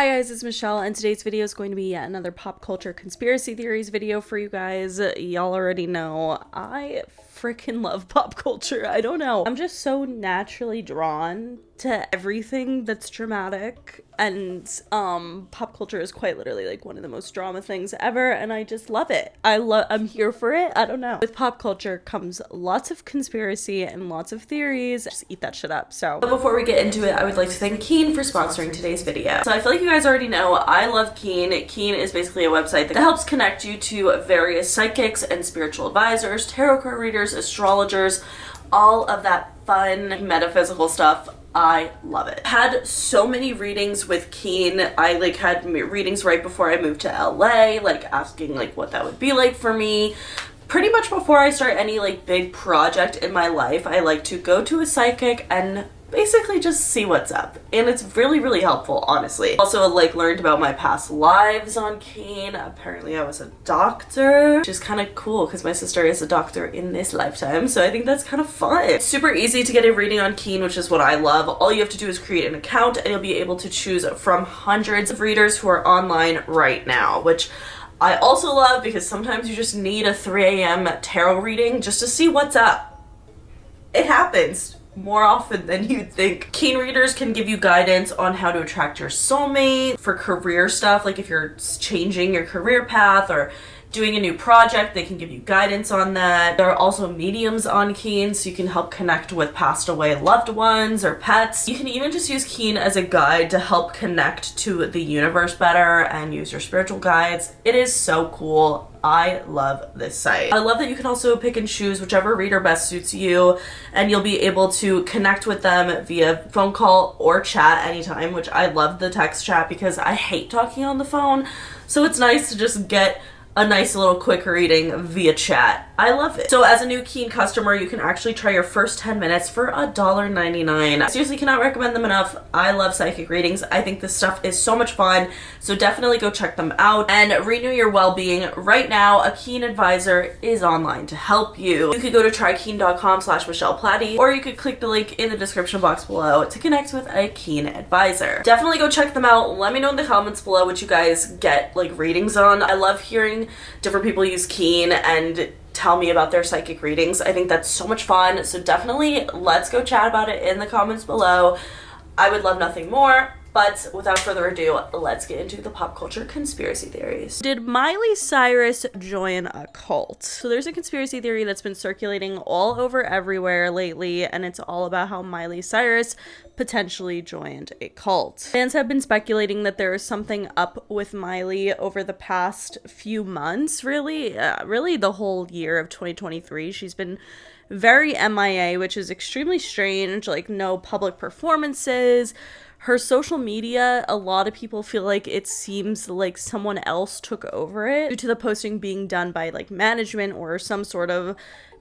Hi guys, it's Michelle, and today's video is going to be yet another pop culture conspiracy theories video for you guys. Y'all already know I freaking love pop culture. I don't know. I'm just so naturally drawn to everything that's dramatic, and pop culture is quite literally like one of the most drama things ever, and I just love it. I'm here for it. I don't know. With pop culture comes lots of conspiracy and lots of theories. Just eat that shit up. So before we get into it, I would like to thank Keen for sponsoring today's video. So I feel like you guys already know I love Keen. Keen is basically a website that helps connect you to various psychics and spiritual advisors, tarot card readers, astrologers, all of that fun metaphysical stuff. I love it. Had so many readings with Keen. I had readings right before I moved to LA, asking what that would be like for me. Pretty much before I start any big project in my life, I like to go to a psychic and basically just see what's up, and it's really, really helpful, honestly. Also learned about my past lives on Keen. Apparently I was a doctor, which is kind of cool because my sister is a doctor in this lifetime, so I think that's kind of fun. It's super easy to get a reading on Keen, which is what I love. All you have to do is create an account and you'll be able to choose from hundreds of readers who are online right now, which I also love because sometimes you just need a 3 a.m. tarot reading just to see what's up. It happens more often than you'd think. Keen readers can give you guidance on how to attract your soulmate, for career stuff, if you're changing your career path or doing a new project, they can give you guidance on that. There are also mediums on Keen, so you can help connect with passed away loved ones or pets. You can even just use Keen as a guide to help connect to the universe better and use your spiritual guides. It is so cool. I love this site. I love that you can also pick and choose whichever reader best suits you, and you'll be able to connect with them via phone call or chat anytime, which I love the text chat because I hate talking on the phone. So it's nice to just get a nice little quick reading via chat. I love it. So as a new Keen customer, you can actually try your first 10 minutes for $1.99. I seriously cannot recommend them enough. I love psychic readings. I think this stuff is so much fun. So definitely go check them out and renew your well-being. Right now, a Keen advisor is online to help you. You could go to trykeen.com/Michelle Platti, or you could click the link in the description box below to connect with a Keen advisor. Definitely go check them out. Let me know in the comments below what you guys get readings on. I love hearing different people use Keen and tell me about their psychic readings. I think that's so much fun. So definitely let's go chat about it in the comments below. I would love nothing more. But without further ado, let's get into the pop culture conspiracy theories. Did Miley Cyrus join a cult? So there's a conspiracy theory that's been circulating all over everywhere lately, and it's all about how Miley Cyrus potentially joined a cult. Fans have been speculating that there is something up with Miley over the past few months, really the whole year of 2023. She's been very MIA, which is extremely strange, no public performances. Her social media, a lot of people feel like it seems like someone else took over it due to the posting being done by management or some sort of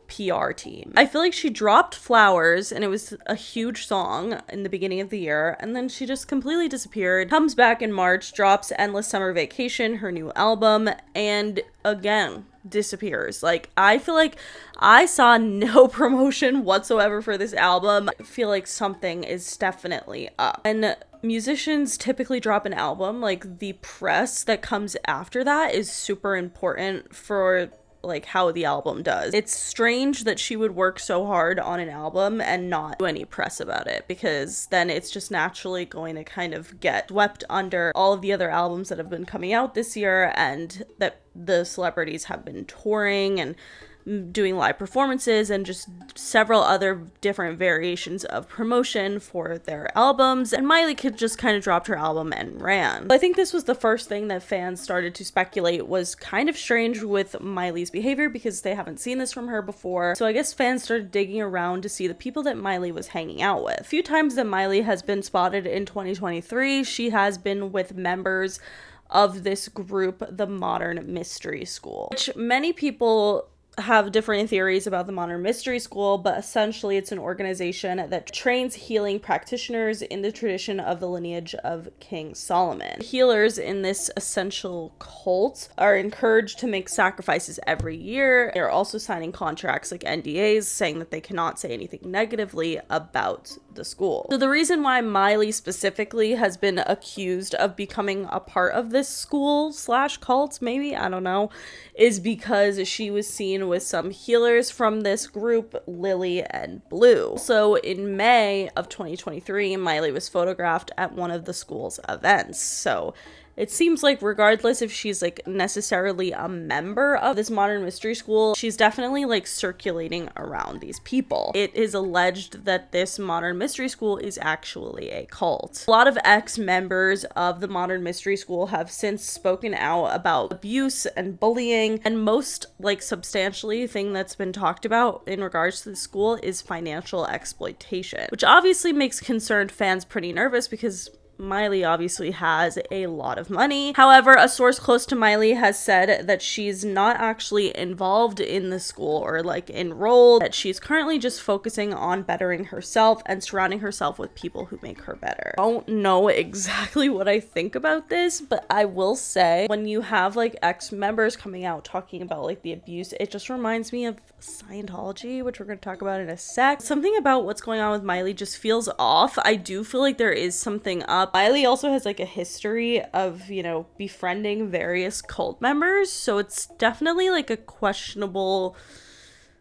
PR team. I feel like she dropped Flowers, and it was a huge song in the beginning of the year, and then she just completely disappeared, comes back in March, drops Endless Summer Vacation, her new album, and again disappears. I feel like I saw no promotion whatsoever for this album. I feel like something is definitely up. And musicians typically drop an album, the press that comes after that is super important for how the album does. It's strange that she would work so hard on an album and not do any press about it, because then it's just naturally going to kind of get swept under all of the other albums that have been coming out this year, and that the celebrities have been touring and doing live performances and just several other different variations of promotion for their albums, and Miley could just kind of dropped her album and ran. I think this was the first thing that fans started to speculate was kind of strange with Miley's behavior, because they haven't seen this from her before. So I guess fans started digging around to see the people that Miley was hanging out with. A few times that Miley has been spotted in 2023, she has been with members of this group, the Modern Mystery School, which many people have different theories about the Modern Mystery School, but essentially it's an organization that trains healing practitioners in the tradition of the lineage of King Solomon. Healers in this essential cult are encouraged to make sacrifices every year. They're also signing contracts NDAs saying that they cannot say anything negatively about the school. So the reason why Miley specifically has been accused of becoming a part of this school slash cult, maybe, I don't know, is because she was seen with some healers from this group, Lily and Blue. So in May of 2023, Miley was photographed at one of the school's events. So it seems like regardless if she's like necessarily a member of this modern mystery school, she's definitely like circulating around these people. It is alleged that this modern mystery school is actually a cult. A lot of ex-members of the modern mystery school have since spoken out about abuse and bullying, and most like substantially thing that's been talked about in regards to the school is financial exploitation, which obviously makes concerned fans pretty nervous because Miley obviously has a lot of money. However, a source close to Miley has said that she's not actually involved in the school or like enrolled, that she's currently just focusing on bettering herself and surrounding herself with people who make her better. I don't know exactly what I think about this, but I will say when you have like ex-members coming out talking about like the abuse, it just reminds me of Scientology, which we're going to talk about in a sec. Something about what's going on with Miley just feels off. I do feel like there is something up. Miley also has like a history of, you know, befriending various cult members, so it's definitely like a questionable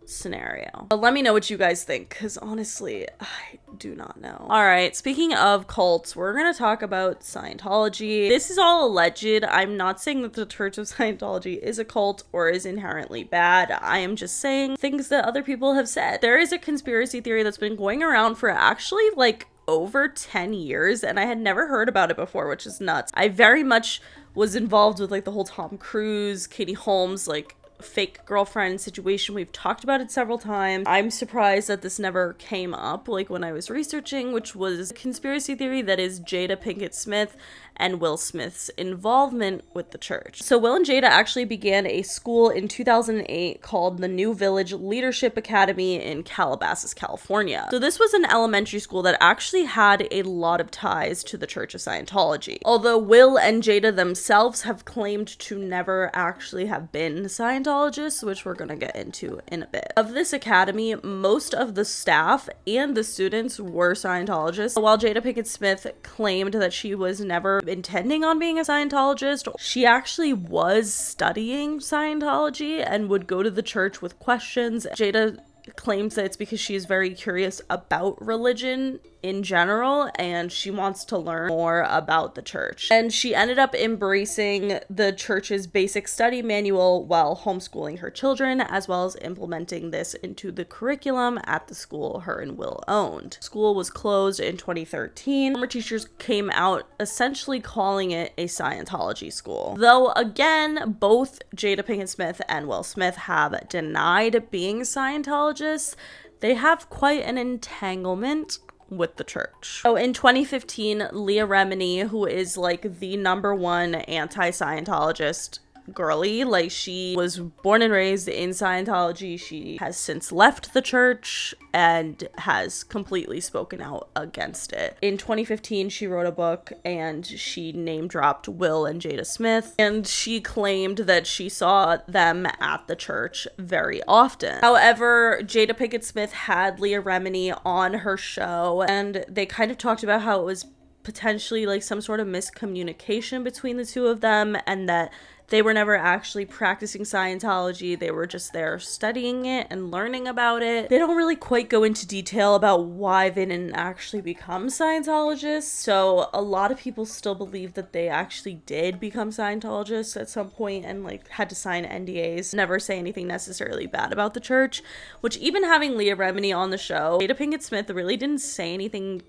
scenario. But let me know what you guys think, because honestly, I do not know. All right, speaking of cults, we're going to talk about Scientology. This is all alleged. I'm not saying that the Church of Scientology is a cult or is inherently bad. I am just saying things that other people have said. There is a conspiracy theory that's been going around for actually like over 10 years, and I had never heard about it before, which is nuts. I very much was involved with like the whole Tom Cruise, Katie Holmes, like fake girlfriend situation. We've talked about it several times. I'm surprised that this never came up like when I was researching, which was a conspiracy theory that is Jada Pinkett Smith and Will Smith's involvement with the church. So Will and Jada actually began a school in 2008 called the New Village Leadership Academy in Calabasas, California. So this was an elementary school that actually had a lot of ties to the Church of Scientology. Although Will and Jada themselves have claimed to never actually have been Scientologists, which we're gonna get into in a bit. Of this academy, most of the staff and the students were Scientologists. While Jada Pinkett Smith claimed that she was never intending on being a Scientologist, she actually was studying Scientology and would go to the church with questions. Jada claims that it's because she is very curious about religion in general and she wants to learn more about the church. And she ended up embracing the church's basic study manual while homeschooling her children, as well as implementing this into the curriculum at the school her and Will owned. School was closed in 2013. Former teachers came out essentially calling it a Scientology school. Though again, both Jada Pinkett Smith and Will Smith have denied being Scientologists. They have quite an entanglement with the church. So in 2015, Leah Remini, who is like the #1 anti-Scientologist girly, like she was born and raised in Scientology, she has since left the church and has completely spoken out against it. In 2015, she wrote a book and she name dropped Will and Jada Smith, and she claimed that she saw them at the church very often. However, Jada Pinkett Smith had Leah Remini on her show and they kind of talked about how it was potentially like some sort of miscommunication between the two of them and that they were never actually practicing Scientology. They were just there studying it and learning about it. They don't really quite go into detail about why they didn't actually become Scientologists. So a lot of people still believe that they actually did become Scientologists at some point and like had to sign NDAs, never say anything necessarily bad about the church, which even having Leah Remini on the show, Jada Pinkett Smith really didn't say anything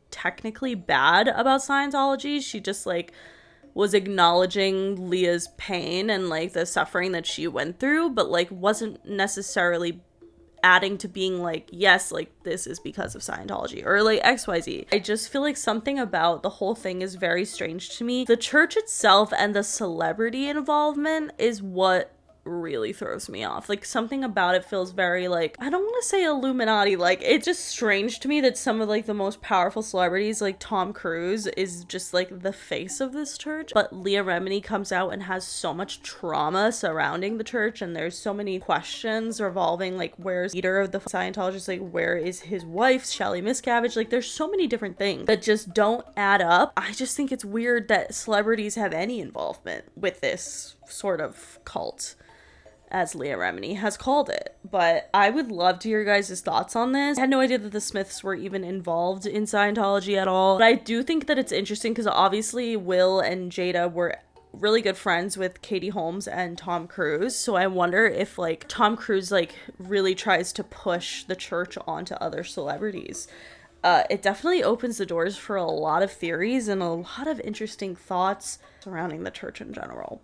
technically bad about Scientology. She just like was acknowledging Leah's pain and like the suffering that she went through, but like wasn't necessarily adding to being like, yes, like this is because of Scientology or like XYZ. I just feel like something about the whole thing is very strange to me. The church itself and the celebrity involvement is what really throws me off. Like, something about it feels very, like, I don't want to say Illuminati, like, it's just strange to me that some of, like, the most powerful celebrities, like Tom Cruise, is just, like, the face of this church, but Leah Remini comes out and has so much trauma surrounding the church, and there's so many questions revolving, like, where's the leader of the Scientologists, like, where is his wife, Shelley Miscavige, like, there's so many different things that just don't add up. I just think it's weird that celebrities have any involvement with this sort of cult, as Leah Remini has called it. But I would love to hear your guys' thoughts on this. I had no idea that the Smiths were even involved in Scientology at all, but I do think that it's interesting because obviously Will and Jada were really good friends with Katie Holmes and Tom Cruise, so I wonder if, like, Tom Cruise, like, really tries to push the church onto other celebrities. It definitely opens the doors for a lot of theories and a lot of interesting thoughts surrounding the church in general.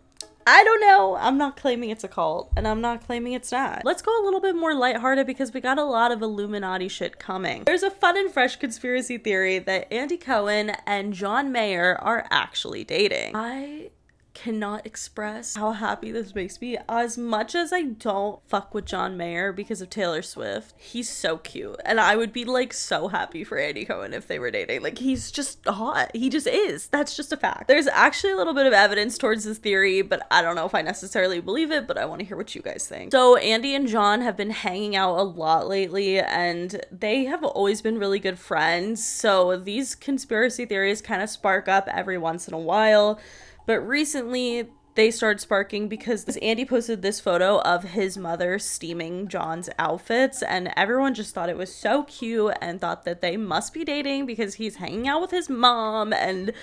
I don't know. I'm not claiming it's a cult, and I'm not claiming it's not. Let's go a little bit more lighthearted because we got a lot of Illuminati shit coming. There's a fun and fresh conspiracy theory that Andy Cohen and John Mayer are actually dating. I cannot express how happy this makes me. As much as I don't fuck with John Mayer because of Taylor Swift, he's so cute, and I would be, like, so happy for Andy Cohen if they were dating. Like, he's just hot. He just is. That's just a fact. There's actually a little bit of evidence towards this theory, but I don't know if I necessarily believe it, but I want to hear what you guys think. So Andy and John have been hanging out a lot lately, and they have always been really good friends, so these conspiracy theories kind of spark up every once in a while. But recently, they started sparking because Andy posted this photo of his mother steaming John's outfits, and everyone just thought it was so cute and thought that they must be dating because he's hanging out with his mom, and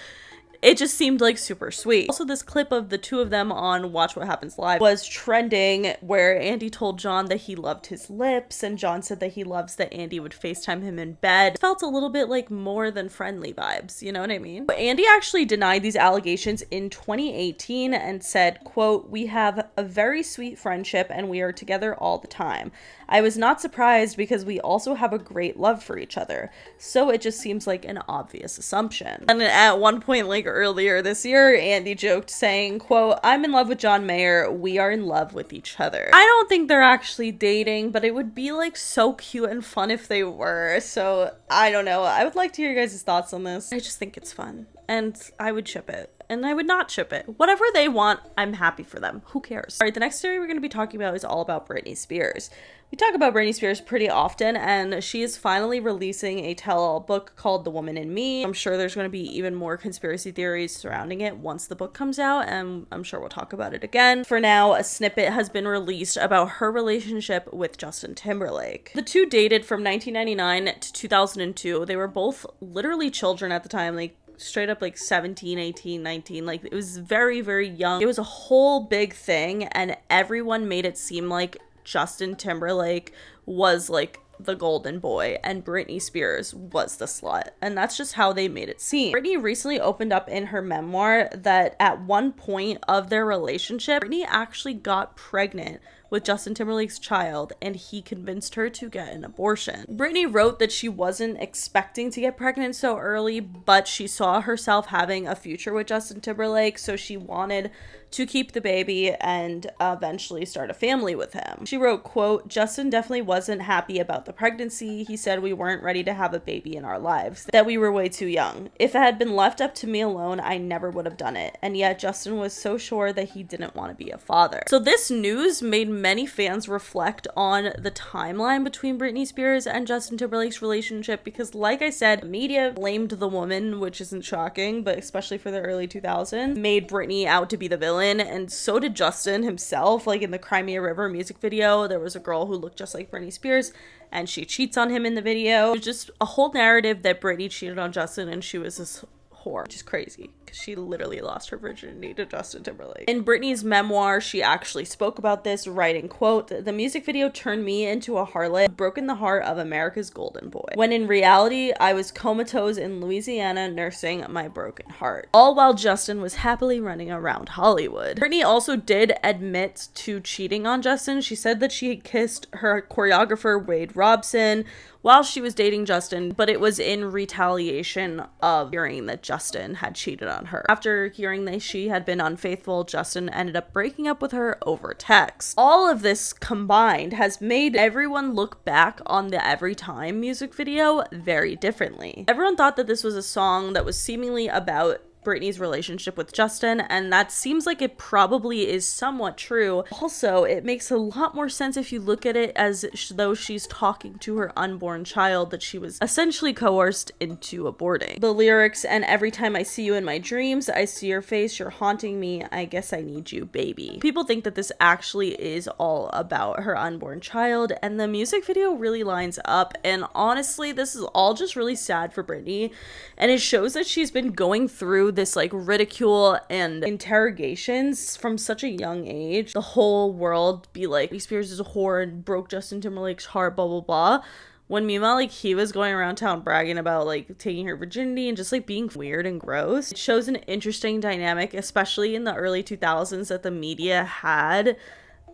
it just seemed, like, super sweet. Also, this clip of the two of them on Watch What Happens Live was trending, where Andy told John that he loved his lips, and John said that he loves that Andy would FaceTime him in bed. It felt a little bit like more than friendly vibes, you know what I mean? But Andy actually denied these allegations in 2018 and said, quote, "We have a very sweet friendship and we are together all the time. I was not surprised because we also have a great love for each other. So it just seems like an obvious assumption." And at one point, like, earlier this year, Andy joked saying, quote, "I'm in love with John Mayer. We are in love with each other." I don't think they're actually dating, but it would be, like, so cute and fun if they were. So I don't know. I would like to hear your guys' thoughts on this. I just think it's fun, and I would ship it. And I would not ship it. Whatever they want, I'm happy for them. Who cares? All right, the next story we're going to be talking about is all about Britney Spears. We talk about Britney Spears pretty often, and she is finally releasing a tell-all book called The Woman in Me. I'm sure there's going to be even more conspiracy theories surrounding it once the book comes out, and I'm sure we'll talk about it again. For now, a snippet has been released about her relationship with Justin Timberlake. The two dated from 1999 to 2002. They were both literally children at the time, like, straight up, like, 17, 18, 19. Like, it was very, very young. It was a whole big thing, and everyone made it seem like Justin Timberlake was, like, the golden boy and Britney Spears was the slut, and that's just how they made it seem. Britney recently opened up in her memoir that at one point of their relationship, Britney actually got pregnant with Justin Timberlake's child, and he convinced her to get an abortion. Britney wrote that she wasn't expecting to get pregnant so early, but she saw herself having a future with Justin Timberlake, so she wanted to keep the baby and eventually start a family with him. She wrote, quote, "Justin definitely wasn't happy about the pregnancy. He said we weren't ready to have a baby in our lives, that we were way too young. If it had been left up to me alone, I never would have done it. And yet Justin was so sure that he didn't want to be a father." So this news made many fans reflect on the timeline between Britney Spears and Justin Timberlake's relationship because, like I said, media blamed the woman, which isn't shocking, but especially for the early 2000s, made Britney out to be the villain, and so did Justin himself. Like, in the Crimea River music video, there was a girl who looked just like Britney Spears, and she cheats on him in the video. It was just a whole narrative that Britney cheated on Justin and she was this whore, which is crazy because she literally lost her virginity to Justin Timberlake. In Britney's memoir, she actually spoke about this, writing, quote, "The music video turned me into a harlot, broken the heart of America's golden boy, when in reality, I was comatose in Louisiana nursing my broken heart. All while Justin was happily running around Hollywood." Britney also did admit to cheating on Justin. She said that she kissed her choreographer, Wade Robson, while she was dating Justin, but it was in retaliation of hearing that Justin had cheated on her. After hearing that she had been unfaithful, Justin ended up breaking up with her over text. All of this combined has made everyone look back on the Every Time music video very differently. Everyone thought that this was a song that was seemingly about Britney's relationship with Justin, and that seems like it probably is somewhat true. Also, it makes a lot more sense if you look at it as though she's talking to her unborn child that she was essentially coerced into aborting. The lyrics, "And every time I see you in my dreams, I see your face, you're haunting me, I guess I need you, baby." People think that this actually is all about her unborn child, and the music video really lines up, and honestly, this is all just really sad for Britney, and it shows that she's been going through this like ridicule and interrogations from such a young age. The whole world be like, Britney Spears is a whore and broke Justin Timberlake's heart, blah blah blah, when meanwhile like he was going around town bragging about like taking her virginity and just like being weird and gross. It shows an interesting dynamic, especially in the early 2000s, that the media had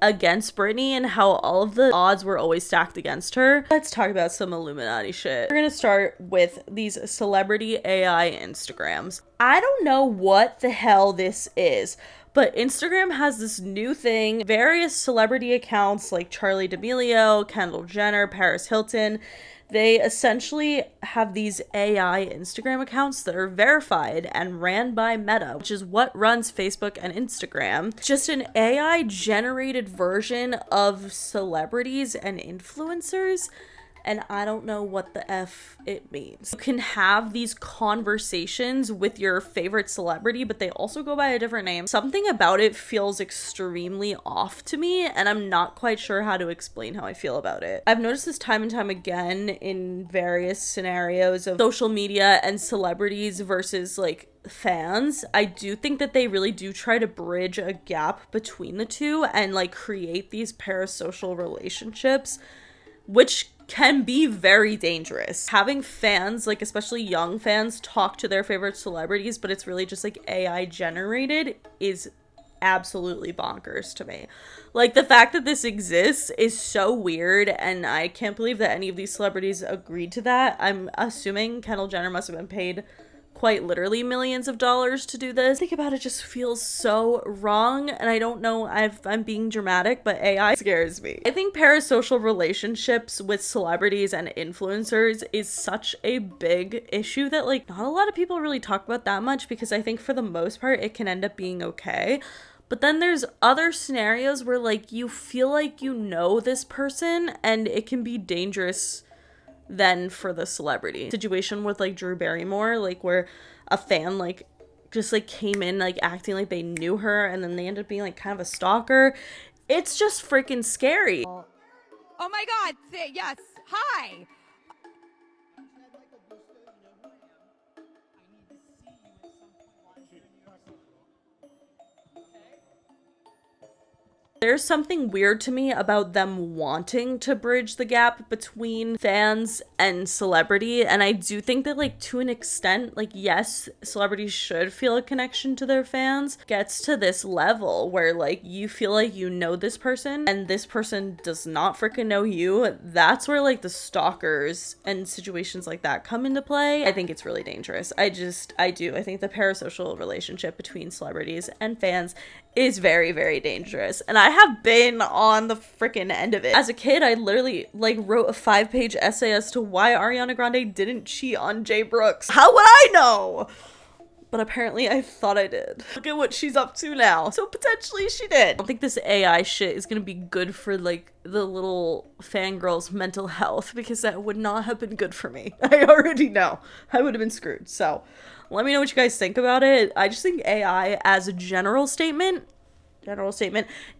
against Britney and how all of the odds were always stacked against her. Let's talk about some Illuminati shit. We're gonna start with these celebrity AI Instagrams. I don't know what the hell this is, but Instagram has this new thing. Various celebrity accounts like Charli D'Amelio, Kendall Jenner, Paris Hilton, they essentially have these AI Instagram accounts that are verified and ran by Meta, which is what runs Facebook and Instagram. It's just an AI generated version of celebrities and influencers, and I don't know what the F it means. You can have these conversations with your favorite celebrity, but they also go by a different name. Something about it feels extremely off to me, and I'm not quite sure how to explain how I feel about it. I've noticed this time and time again in various scenarios of social media and celebrities versus like fans. I do think that they really do try to bridge a gap between the two and like create these parasocial relationships, which can be very dangerous. Having fans, like especially young fans, talk to their favorite celebrities, but it's really just like AI generated, is absolutely bonkers to me. Like the fact that this exists is so weird, and I can't believe that any of these celebrities agreed to that. I'm assuming Kendall Jenner must have been paid quite literally millions of dollars to do this. Think about it, just feels so wrong, and I don't know if I'm being dramatic, but AI scares me. I think parasocial relationships with celebrities and influencers is such a big issue that like not a lot of people really talk about that much, because I think for the most part it can end up being okay. But then there's other scenarios where like you feel like you know this person and it can be dangerous than for the celebrity. Situation with like Drew Barrymore, like where a fan like just like came in like acting like they knew her, and then they ended up being like kind of a stalker. It's just freaking scary. Oh my God, yes, hi. There's something weird to me about them wanting to bridge the gap between fans and celebrity, and I do think that like to an extent, like yes, celebrities should feel a connection to their fans. Gets to this level where like you feel like you know this person and this person does not freaking know you. That's where like the stalkers and situations like that come into play. I think it's really dangerous. I think the parasocial relationship between celebrities and fans is very, very dangerous. And I have been on the freaking end of it. As a kid, I literally like wrote a 5-page essay as to why Ariana Grande didn't cheat on Jay Brooks. How would I know? But apparently I thought I did. Look at what she's up to now. So potentially she did. I don't think this AI shit is gonna be good for like the little fangirl's mental health, because that would not have been good for me. I already know. I would have been screwed. So let me know what you guys think about it. I just think AI as a general statement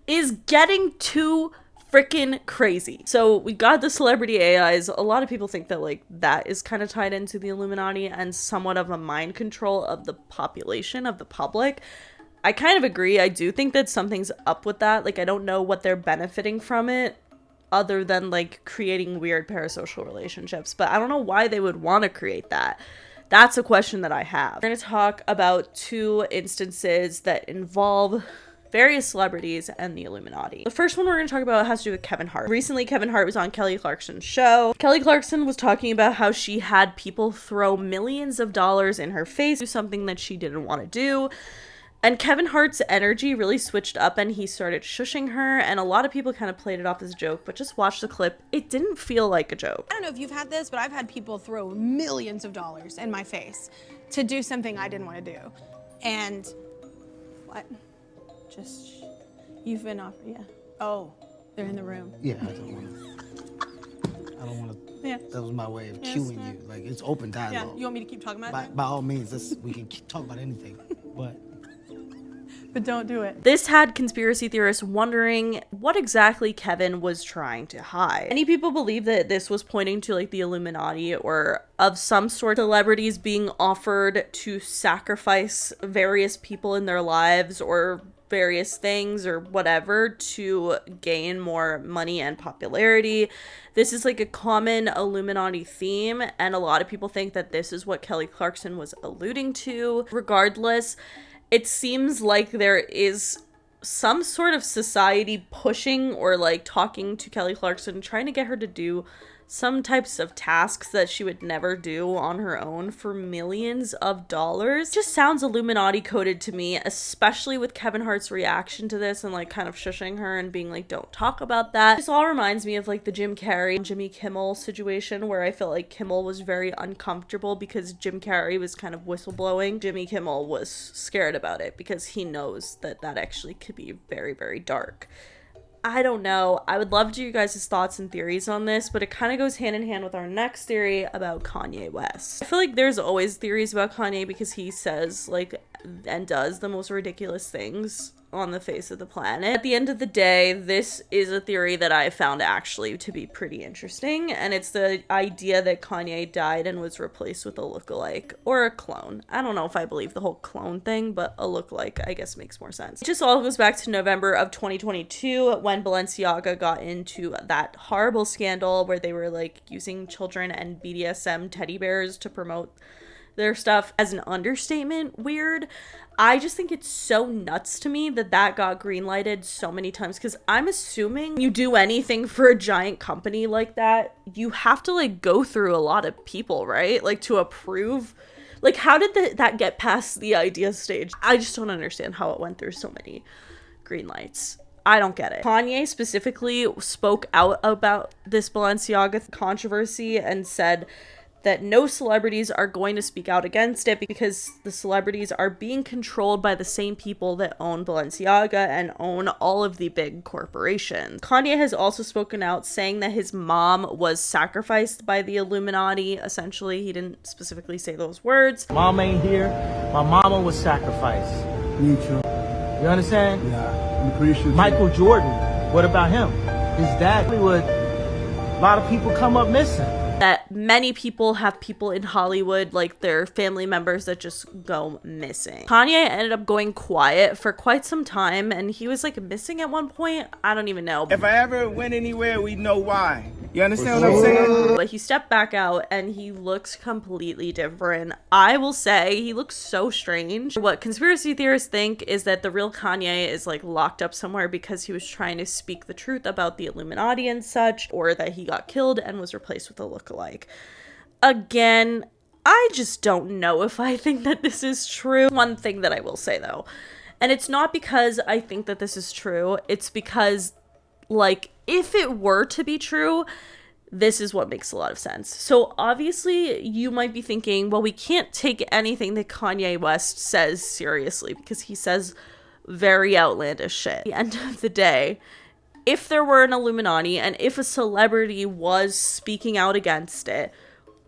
is getting too freaking crazy. So we got the celebrity AIs. A lot of people think that like that is kind of tied into the Illuminati and somewhat of a mind control of the population, of the public. I kind of agree. I do think that something's up with that. Like I don't know what they're benefiting from it other than like creating weird parasocial relationships, but I don't know why they would want to create that. That's a question that I have. We're going to talk about 2 instances that involve various celebrities and the Illuminati. The first one we're going to talk about has to do with Kevin Hart. Recently, Kevin Hart was on Kelly Clarkson's show. Kelly Clarkson was talking about how she had people throw millions of dollars in her face, do something that she didn't want to do. And Kevin Hart's energy really switched up and he started shushing her, and a lot of people kind of played it off as a joke, but just watch the clip. It didn't feel like a joke. I don't know if you've had this, but I've had people throw millions of dollars in my face to do something I didn't want to do. And what? Just, you've been off, yeah. Oh, they're in the room. Yeah, I don't want to. Yeah. That was my way of cueing you. Like, it's open dialogue. Yeah, you want me to keep talking about it? By all means, we can talk about anything, but don't do it. This had conspiracy theorists wondering what exactly Kevin was trying to hide. Many people believe that this was pointing to like the Illuminati or of some sort, celebrities being offered to sacrifice various people in their lives or various things or whatever to gain more money and popularity. This is like a common Illuminati theme, and a lot of people think that this is what Kelly Clarkson was alluding to. Regardless, it seems like there is some sort of society pushing or like talking to Kelly Clarkson, trying to get her to do some types of tasks that she would never do on her own for millions of dollars. Just sounds Illuminati coded to me, especially with Kevin Hart's reaction to this and like kind of shushing her and being like, don't talk about that. This all reminds me of like the Jim Carrey and Jimmy Kimmel situation, where I felt like Kimmel was very uncomfortable because Jim Carrey was kind of whistleblowing. Jimmy Kimmel was scared about it because he knows that that actually could be very, very dark. I don't know. I would love to hear you guys' thoughts and theories on this, but it kind of goes hand in hand with our next theory about Kanye West. I feel like there's always theories about Kanye because he says like and does the most ridiculous things on the face of the planet. At the end of the day, this is a theory that I found actually to be pretty interesting, and it's the idea that Kanye died and was replaced with a lookalike or a clone. I don't know if I believe the whole clone thing, but a lookalike I guess makes more sense. It just all goes back to November of 2022 when Balenciaga got into that horrible scandal where they were like using children and BDSM teddy bears to promote their stuff. As an understatement, weird. I just think it's so nuts to me that that got greenlighted so many times, because I'm assuming you do anything for a giant company like that, you have to like go through a lot of people, right? Like to approve. Like how did that get past the idea stage? I just don't understand how it went through so many green lights. I don't get it. Kanye specifically spoke out about this Balenciaga controversy and said that no celebrities are going to speak out against it because the celebrities are being controlled by the same people that own Balenciaga and own all of the big corporations. Kanye has also spoken out saying that his mom was sacrificed by the Illuminati. Essentially, he didn't specifically say those words. Mom ain't here. My mama was sacrificed. Me too. You understand? Yeah, I'm pretty sure. Michael Jordan, what about him? His dad, Hollywood, a lot of people come up missing. That many people have people in Hollywood, like their family members, that just go missing. Kanye ended up going quiet for quite some time, and he was like missing at one point. I don't even know. If I ever went anywhere, we know why. You understand what I'm saying? But he stepped back out and he looks completely different. I will say he looks so strange. What conspiracy theorists think is that the real Kanye is like locked up somewhere because he was trying to speak the truth about the Illuminati and such, or that he got killed and was replaced with a lookalike. Again, I just don't know if I think that this is true. One thing that I will say though, and it's not because I think that this is true, it's because like if it were to be true, this is what makes a lot of sense. So obviously you might be thinking, well, we can't take anything that Kanye West says seriously because he says very outlandish shit. At the end of the day, if there were an Illuminati and if a celebrity was speaking out against it,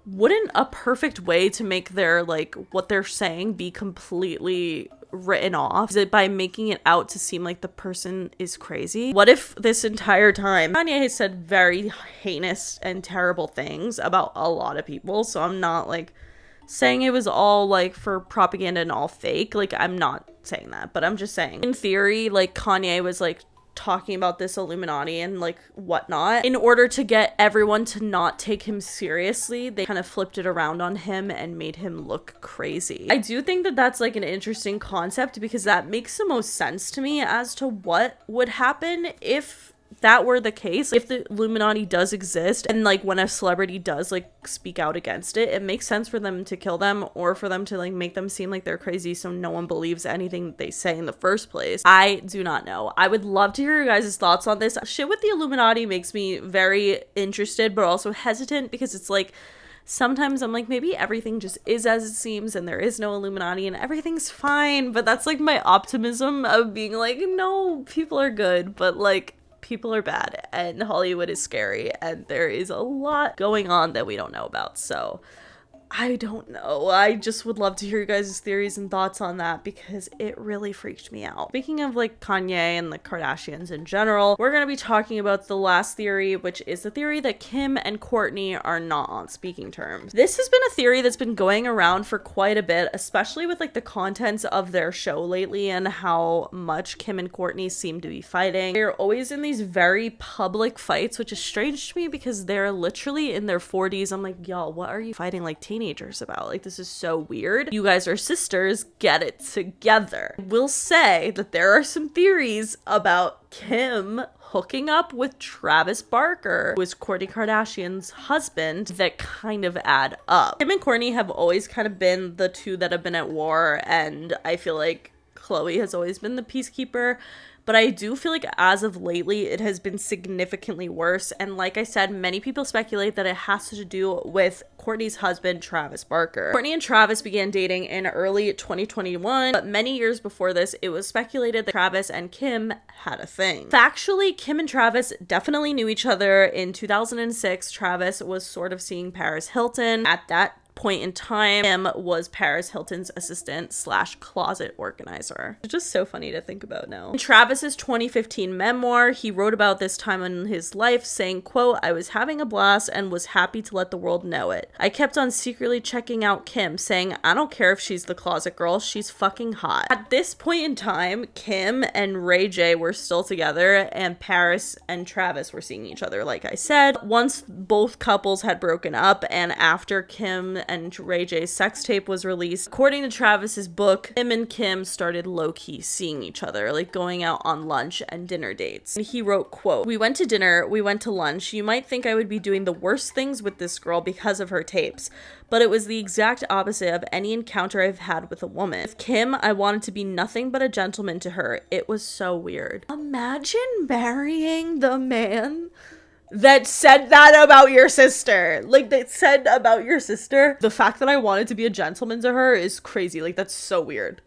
wouldn't a perfect way to make their, like, what they're saying be completely written off? Is it by making it out to seem like the person is crazy? What if this entire time Kanye has said very heinous and terrible things about a lot of people? So I'm not like saying it was all like for propaganda and all fake. Like I'm not saying that, but I'm just saying in theory, like Kanye was like talking about this Illuminati and like whatnot. In order to get everyone to not take him seriously, they kind of flipped it around on him and made him look crazy. I do think that that's like an interesting concept because that makes the most sense to me as to what would happen if that were the case. If the Illuminati does exist and like when a celebrity does like speak out against it, it makes sense for them to kill them or for them to like make them seem like they're crazy so no one believes anything they say in the first place. I do not know. I would love to hear your guys' thoughts on this. Shit with the Illuminati makes me very interested but also hesitant because it's like sometimes I'm like, maybe everything just is as it seems and there is no Illuminati and everything's fine. But that's like my optimism of being like, no, people are good, but like people are bad and Hollywood is scary and there is a lot going on that we don't know about. So I don't know. I just would love to hear you guys' theories and thoughts on that because it really freaked me out. Speaking of like Kanye and the Kardashians in general, we're going to be talking about the last theory, which is the theory that Kim and Kourtney are not on speaking terms. This has been a theory that's been going around for quite a bit, especially with like the contents of their show lately and how much Kim and Kourtney seem to be fighting. They're always in these very public fights, which is strange to me because they're literally in their 40s. I'm like, y'all, what are you fighting like teenagers about? Like, this is so weird. You guys are sisters, get it together. I will say that there are some theories about Kim hooking up with Travis Barker, who is Kourtney Kardashian's husband, that kind of add up. Kim and Kourtney have always kind of been the two that have been at war, and I feel like Khloe has always been the peacekeeper. But I do feel like as of lately, it has been significantly worse. And like I said, many people speculate that it has to do with Kourtney's husband, Travis Barker. Kourtney and Travis began dating in early 2021, but many years before this, it was speculated that Travis and Kim had a thing. Factually, Kim and Travis definitely knew each other. In 2006, Travis was sort of seeing Paris Hilton. At that point in time, Kim was Paris Hilton's assistant / closet organizer. It's just so funny to think about now. In Travis's 2015 memoir, he wrote about this time in his life saying, quote, "I was having a blast and was happy to let the world know it. I kept on secretly checking out Kim, saying, I don't care if she's the closet girl, she's fucking hot." At this point in time, Kim and Ray J were still together and Paris and Travis were seeing each other, like I said. Once both couples had broken up and after Kim and Ray J's sex tape was released, according to Travis's book, him and Kim started low-key seeing each other, like going out on lunch and dinner dates. And he wrote, quote, "We went to dinner, we went to lunch. You might think I would be doing the worst things with this girl because of her tapes, but it was the exact opposite of any encounter I've had with a woman. With Kim, I wanted to be nothing but a gentleman to her. It was so weird." Imagine marrying the man that said that about your sister. Like, that said about your sister, the fact that I wanted to be a gentleman to her is crazy. Like, that's so weird.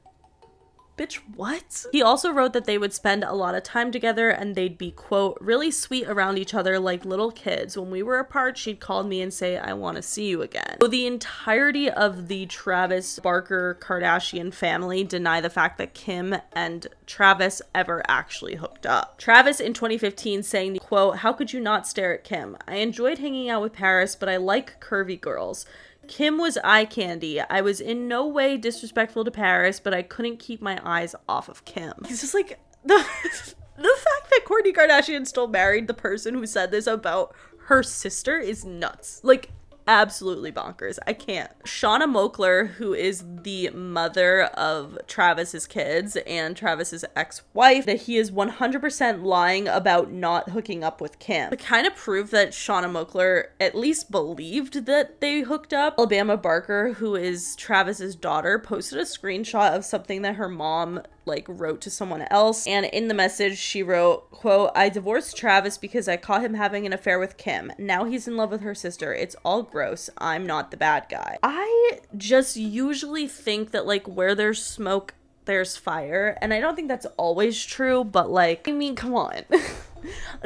Bitch, what? He also wrote that they would spend a lot of time together and they'd be, quote, "really sweet around each other like little kids. When we were apart, she'd call me and say, I want to see you again." So the entirety of the Travis Barker Kardashian family deny the fact that Kim and Travis ever actually hooked up. Travis in 2015 saying, quote, "How could you not stare at Kim? I enjoyed hanging out with Paris, but I like curvy girls. Kim was eye candy. I was in no way disrespectful to Paris, but I couldn't keep my eyes off of Kim." He's just like, the fact that Kourtney Kardashian still married the person who said this about her sister is nuts. Like, absolutely bonkers. I can't. Shauna Moakler, who is the mother of Travis's kids and Travis's ex-wife, that he is 100% lying about not hooking up with Kim. To kind of prove that Shauna Moakler at least believed that they hooked up, Alabama Barker, who is Travis's daughter, posted a screenshot of something that her mom wrote to someone else, and in the message she wrote, quote, "I divorced Travis because I caught him having an affair with Kim. Now he's in love with her sister. It's all gross. I'm not the bad guy." I just usually think that where there's smoke, there's fire, and I don't think that's always true, but I mean, come on.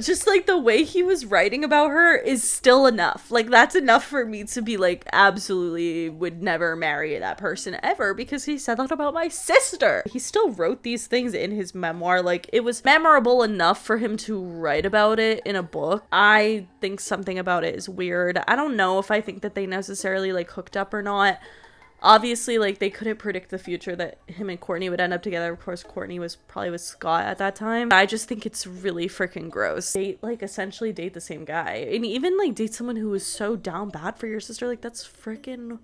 Just the way he was writing about her is still enough. That's enough for me to be absolutely would never marry that person ever, because he said that about my sister. He still wrote these things in his memoir. It was memorable enough for him to write about it in a book. I think something about it is weird. I don't know if I think that they necessarily hooked up or not. Obviously, like, they couldn't predict the future that him and Kourtney would end up together. Of course, Kourtney was probably with Scott at that time. I just think it's really freaking gross. They, like, essentially date the same guy. And even, like, date someone who was so down bad for your sister. Like, that's freaking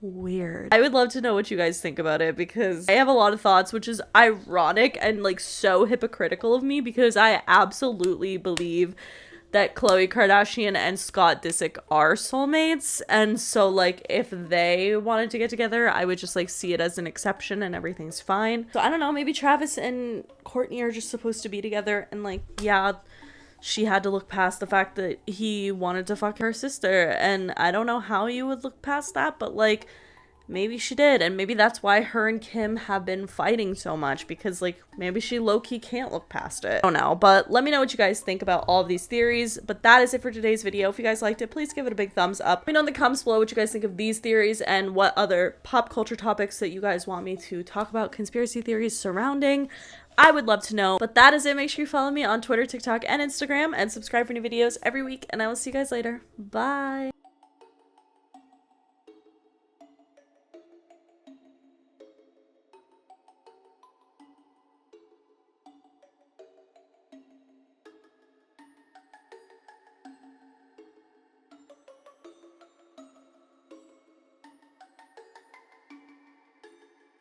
weird. I would love to know what you guys think about it, because I have a lot of thoughts, which is ironic and, like, so hypocritical of me, because I absolutely believe that Khloe Kardashian and Scott Disick are soulmates. And so, like, if they wanted to get together, I would just, like, see it as an exception and everything's fine. So I don't know, maybe Travis and Kourtney are just supposed to be together, and, like, yeah, she had to look past the fact that he wanted to fuck her sister. And I don't know how you would look past that, but, like, maybe she did. And maybe that's why her and Kim have been fighting so much, because, like, maybe she low-key can't look past it. I don't know, but let me know what you guys think about all of these theories. But that is it for today's video. If you guys liked it, please give it a big thumbs up. Let me know in the comments below what you guys think of these theories and what other pop culture topics that you guys want me to talk about, conspiracy theories surrounding. I would love to know. But that is it. Make sure you follow me on Twitter, TikTok, and Instagram, and subscribe for new videos every week. And I will see you guys later. Bye.